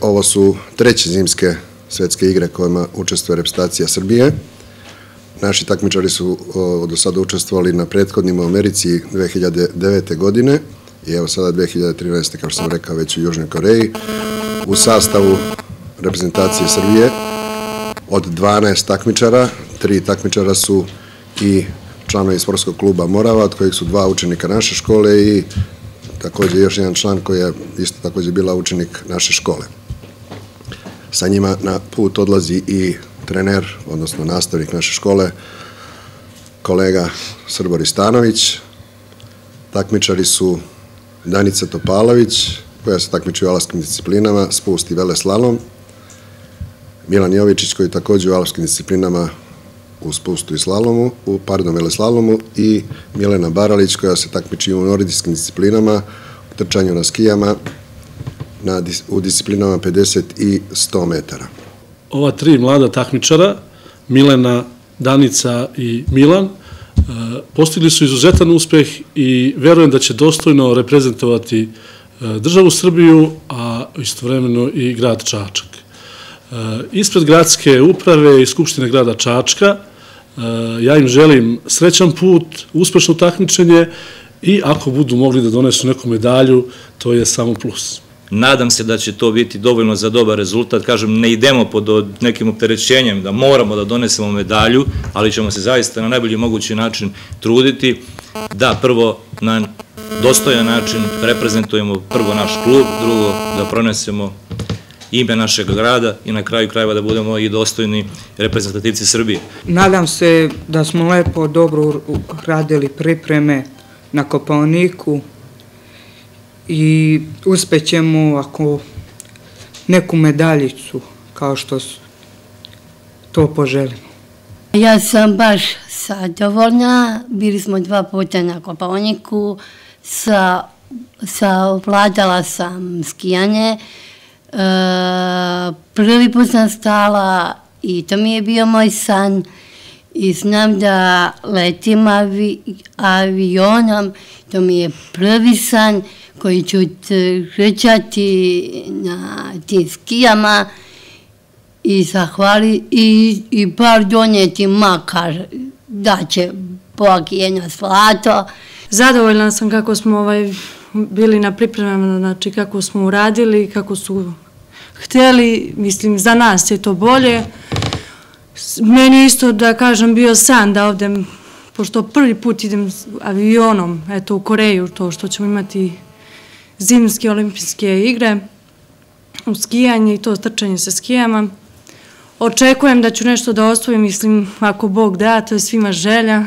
Ovo su treće zimske svetske igre kojima učestvuje reprezentacija Srbije. Naši takmičari su do sada učestvovali na prethodnim u Americi 2009. godine i evo sada 2013. kao što sam rekao već u Južnoj Koreji. U sastavu reprezentacije Srbije od 12 takmičara, 3 takmičara su i članovi sportskog kluba Morava, od kojih su 2 učenika naše škole i također još jedan član koji je isto također bila učenik naše škole. Sa njima na put odlazi i trener, odnosno nastavnik naše škole, kolega Srbor Stanović. Takmičari su Danica Topalović, koja se takmiči u alpskim disciplinama, spust i veleslalom, Milan Jovičić, koji također u alpskim disciplinama u spustu i veleslalomu, i Milena Baralić, koja se takmiči u nordijskim disciplinama, u trčanju na skijama, u disciplinama 50 i 100 metara. Ova 3 mlada takmičara, Milena, Danica i Milan, postigli su izuzetan uspeh i verujem da će dostojno reprezentovati državu Srbiju, a istovremeno i grad Čačak. Ispred gradske uprave i Skupštine grada Čačka ja im želim srećan put, uspešno takmičenje i ako budu mogli da donesu neku medalju, to je samo plus. Nadam se da će to biti dovoljno za dobar rezultat. Kažem, ne idemo pod nekim opterećenjem da moramo da donesemo medalju, ali ćemo se zaista na najbolji mogući način truditi da prvo na dostojan način reprezentujemo prvo naš klub, drugo da pronesemo ime našeg grada i na kraju krajeva da budemo i dostojni reprezentativci Srbije. Nadam se da smo lepo, dobro radili pripreme na Kopaoniku i uspećemo ako neku medaljicu kao što to poželimo. Ja sam baš zadovoljna, bili smo 2 puta na Kopaoniku, ovladala sam skijanje, prvi put sam stala i to mi je bio moj san i znam da letim avionom, to mi je prvi san koji ću trčati na tim skijama i bar donijeti makar da će Bog jedno zlato. Zadovoljna sam kako smo bili na pripremama, znači kako smo uradili, kako su htjeli, mislim za nas je to bolje. Meni isto da kažem bio san da ovdje, pošto prvi put idem avionom, eto u Koreju, to što ćemo imati zimske olimpijske igre, u skijanje i to trčanje sa skijama. Očekujem da ću nešto da osvojim, mislim ako Bog da, to je svima želja.